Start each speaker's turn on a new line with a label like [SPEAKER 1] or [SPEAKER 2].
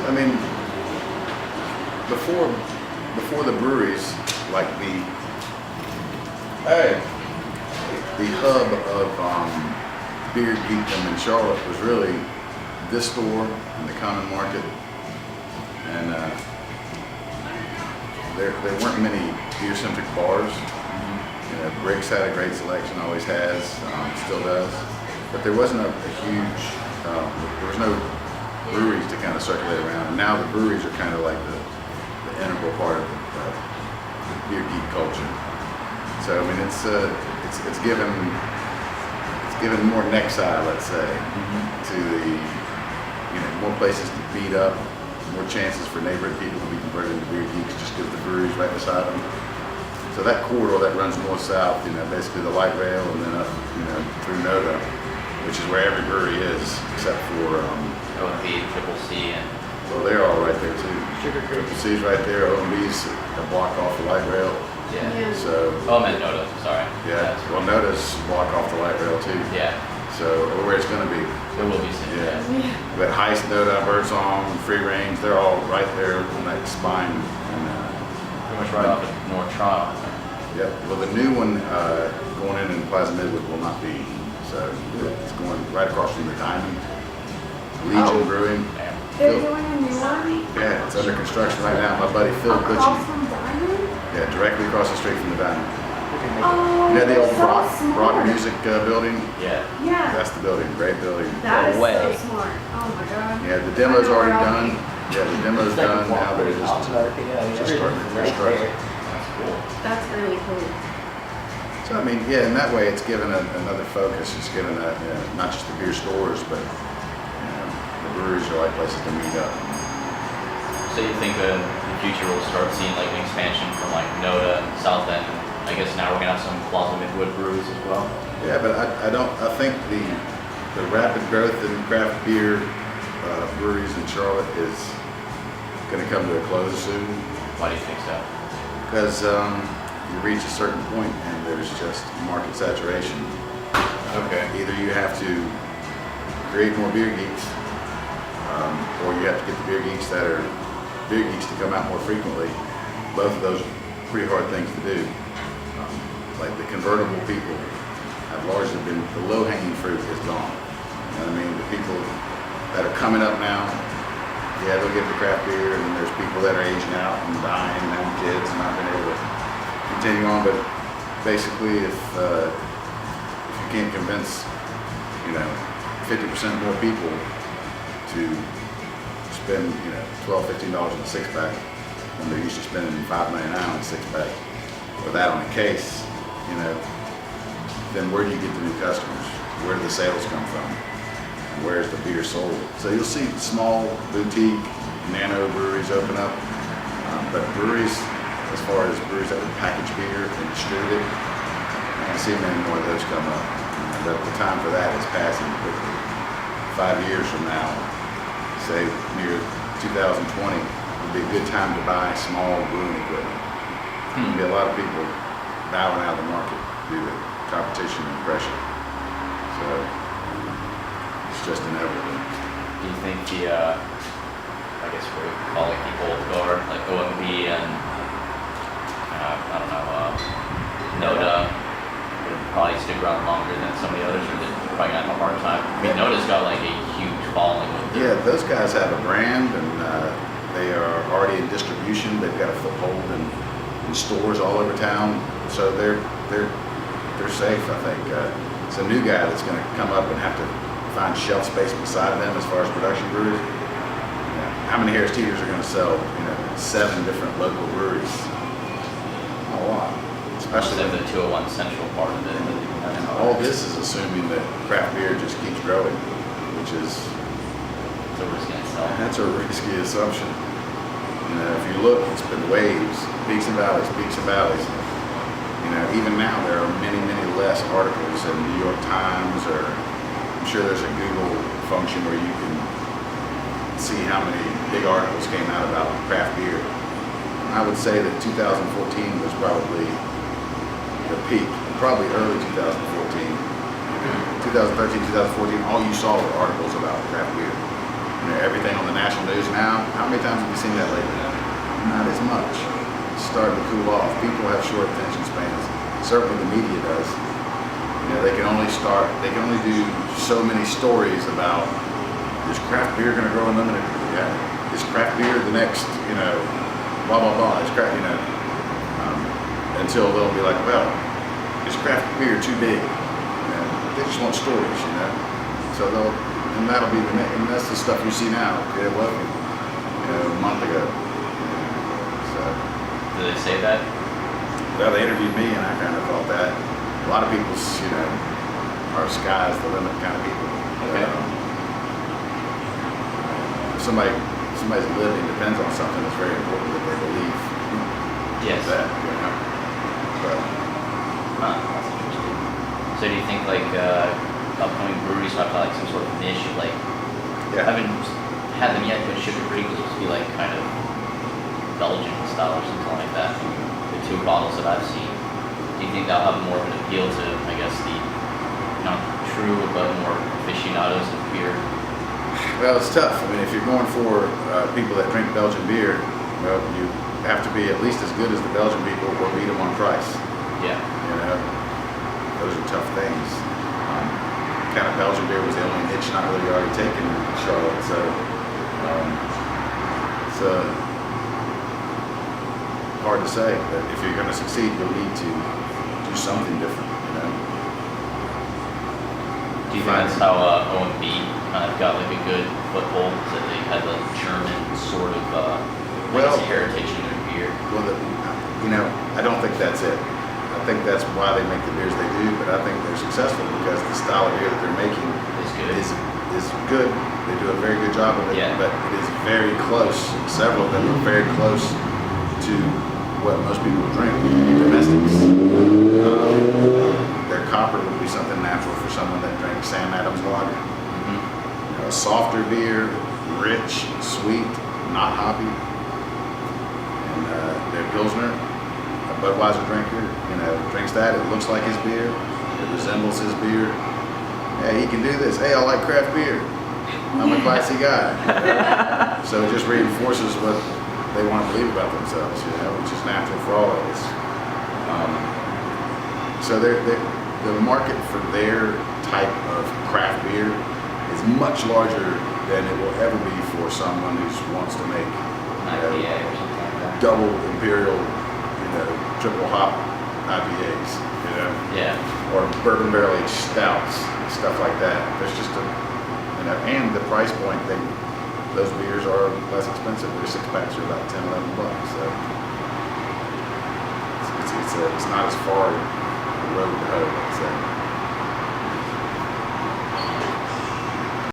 [SPEAKER 1] I mean, before the breweries, like the hub of beer geekdom in Charlotte was really this store and the Common Market, and there weren't many beer-centric bars. You know, Briggs had a great selection, always has, still does, but there wasn't a huge, there was no breweries to kind of circulate around. And now the breweries are kind of like the integral part of the beer geek culture. So I mean, it's given more neck side, let's say, to the, you know, more places to beat up, more chances for neighborhood people to be converted into beer geeks just because the breweries right beside them. So that corridor that runs north-south, you know, basically the light rail and then up, you know, through NODA, which is where every brewery is, except for
[SPEAKER 2] OMB, Triple C, and
[SPEAKER 1] well, they're all right there too.
[SPEAKER 3] Sugar Creek.
[SPEAKER 1] Triple C's right there, OMB's a block off the light rail.
[SPEAKER 2] yeah.
[SPEAKER 1] So
[SPEAKER 2] Oh, I meant Noda, sorry.
[SPEAKER 1] yeah,
[SPEAKER 2] That's
[SPEAKER 1] well, NODA's a block off the light rail too.
[SPEAKER 2] Yeah,
[SPEAKER 1] So where it's going to be.
[SPEAKER 2] there will be some.
[SPEAKER 1] Yeah.
[SPEAKER 3] Yeah.
[SPEAKER 1] But Heist, NODA, Birdsong, Free Range, they're all right there on that spine. And,
[SPEAKER 2] Pretty much right off of North Toronto.
[SPEAKER 1] yep. Well, the new one going in Plaza Midwood will not be. So it's going right across from the Diamond. Legion
[SPEAKER 3] Oh.
[SPEAKER 1] Brewing.
[SPEAKER 2] Damn.
[SPEAKER 3] They're doing a new one
[SPEAKER 1] Yeah, it's under construction right now. My buddy Phil
[SPEAKER 3] across
[SPEAKER 1] Butchie.
[SPEAKER 3] from Diamond?
[SPEAKER 1] Yeah, directly across the street from the Diamond.
[SPEAKER 3] Oh,
[SPEAKER 1] You know the
[SPEAKER 3] they're
[SPEAKER 1] old
[SPEAKER 3] so
[SPEAKER 1] Brock
[SPEAKER 3] smart.
[SPEAKER 1] Music building?
[SPEAKER 2] Yeah.
[SPEAKER 3] Yeah,
[SPEAKER 1] That's the building. Great building.
[SPEAKER 3] that is
[SPEAKER 2] No way.
[SPEAKER 3] so smart. Oh my god.
[SPEAKER 1] Yeah, the demo's
[SPEAKER 3] I know
[SPEAKER 1] already
[SPEAKER 3] where I'll
[SPEAKER 1] done.
[SPEAKER 3] be.
[SPEAKER 1] Yeah, the demo's done. Now they're just starting. They're starting.
[SPEAKER 2] That's cool.
[SPEAKER 3] That's really cool.
[SPEAKER 1] So I mean, yeah, in that way, it's given another focus. It's given a, you know, not just the beer stores, but you know, the breweries are like places to meet up.
[SPEAKER 2] So you think in the future we'll start seeing like an expansion from like NODA and South End? I guess now we're gonna have some Plaza Midwood breweries as well.
[SPEAKER 1] Yeah, but I think the rapid growth in craft beer breweries in Charlotte is going to come to a close soon
[SPEAKER 2] Why do you think so?
[SPEAKER 1] because you reach a certain point and there's just market saturation.
[SPEAKER 2] Okay.
[SPEAKER 1] Either you have to create more beer geeks, or you have to get the beer geeks that are beer geeks to come out more frequently. Both of those are pretty hard things to do. Like the convertible people have largely been, the low-hanging fruit is gone. You know what I mean? The people that are coming up now, yeah, they'll get the craft beer, and then there's people that are aging out and dying and having kids and not being able to continue on. But basically, if you can't convince, you know, 50% more people to spend, you know, $12, $15 on a six-pack when they're used to spending $5.99 on a six-pack, or that on a case, you know, then where do you get the new customers? Where do the sales come from? And where's the beer sold? So you'll see small boutique nano breweries open up, but breweries, as far as breweries that would package beer and distribute it, I don't see many more of those come up. The time for that is passing quickly. 5 years from now, say near 2020, would be a good time to buy small brewing equipment. There'll be a lot of people bowing out of the market due to competition and pressure. So it's just inevitable.
[SPEAKER 2] Do you think the, I guess what we call it, the old guard, like OMB and, I don't know, NODA, would probably stick around longer than some of the others, or they're probably gonna have a hard time? I mean, NODA's got like a huge following with
[SPEAKER 1] Yeah, those guys have a brand and they are already in distribution. They've got a foothold in stores all over town. So they're safe, I think. It's a new guy that's going to come up and have to find shelf space beside them as far as production breweries. You know, how many Harris Teeters are going to sell, you know, 7 different local breweries? Not a lot. Especially
[SPEAKER 2] the 201 Central part of it.
[SPEAKER 1] and all this is assuming that craft beer just keeps growing, which is,
[SPEAKER 2] So we're just gonna sell.
[SPEAKER 1] that's a risky assumption. You know, if you look, it's been waves, peaks and valleys, peaks and valleys. You know, even now there are many, many less articles in New York Times, or I'm sure there's a Google function where you can see how many big articles came out about craft beer. I would say that 2014 was probably the peak, probably early 2014. 2013, 2014, all you saw were articles about craft beer. everything on the national news now. How many times have you seen that lately? Not as much. It's starting to cool off. People have short attention spans. Certainly the media does. They can only do so many stories about, is craft beer going to grow unlimited? Yeah. Is craft beer the next, blah, blah, blah. Is craft, until they'll be like, well, is craft beer too big? They just want stories, So and that'll be and that's the stuff you see now. It wasn't, a month ago. So.
[SPEAKER 2] Do they say that?
[SPEAKER 1] Well, they interviewed me, and I kind of thought that. A lot of people's, are sky's the limit kind of people.
[SPEAKER 2] Okay.
[SPEAKER 1] If somebody's living depends on something, it's very important that they believe
[SPEAKER 2] Yes.
[SPEAKER 1] that, So,
[SPEAKER 2] Huh, that's interesting. So do you think upcoming breweries have like some sort of niche? Like,
[SPEAKER 1] yeah.
[SPEAKER 2] I haven't had them yet, but Sugar Creek was supposed to be like kind of Belgian style or something like that. The 2 bottles that I've seen. Do you think that'll have more of an appeal to, I guess, the not true but more aficionados of beer?
[SPEAKER 1] Well, it's tough. I mean, if you're going for people that drink Belgian beer, well, you have to be at least as good as the Belgian people or beat them on price.
[SPEAKER 2] Yeah.
[SPEAKER 1] Those are tough things. Kind of Belgian beer was the only niche not really already taken in Charlotte, so it's hard to say. But if you're going to succeed, you'll need to do something different.
[SPEAKER 2] Do you think that's how OMB kind of got like a good foothold? That they had the German sort of heritage in their beer?
[SPEAKER 1] Well, I don't think that's it. I think that's why they make the beers they do, but I think they're successful because the style of beer that they're making is good. They do a very good job of it,
[SPEAKER 2] Yeah.
[SPEAKER 1] but it is very close. Several of them are very close to what most people drink, domestics. Their copper would be something natural for someone that drank Sam Adams lager.
[SPEAKER 2] Mm-hmm.
[SPEAKER 1] A softer beer, rich, sweet, not hoppy. And their Pilsner, a Budweiser drinker, drinks that. It looks like his beer. It resembles his beer. Hey, he can do this. Hey, I like craft beer. I'm a classy guy. So it just reinforces what they want to believe about themselves, which is natural for all of us. So the market for their type of craft beer is much larger than it will ever be for someone who wants to make
[SPEAKER 2] IPA or something like that.
[SPEAKER 1] double imperial, triple hop IPAs,
[SPEAKER 2] Yeah.
[SPEAKER 1] or bourbon barrel aged stouts, stuff like that. There's just and the price point, those beers are less expensive. Their 6-packs are about $10, $11. So it's not as far a road to hoe, I'd say.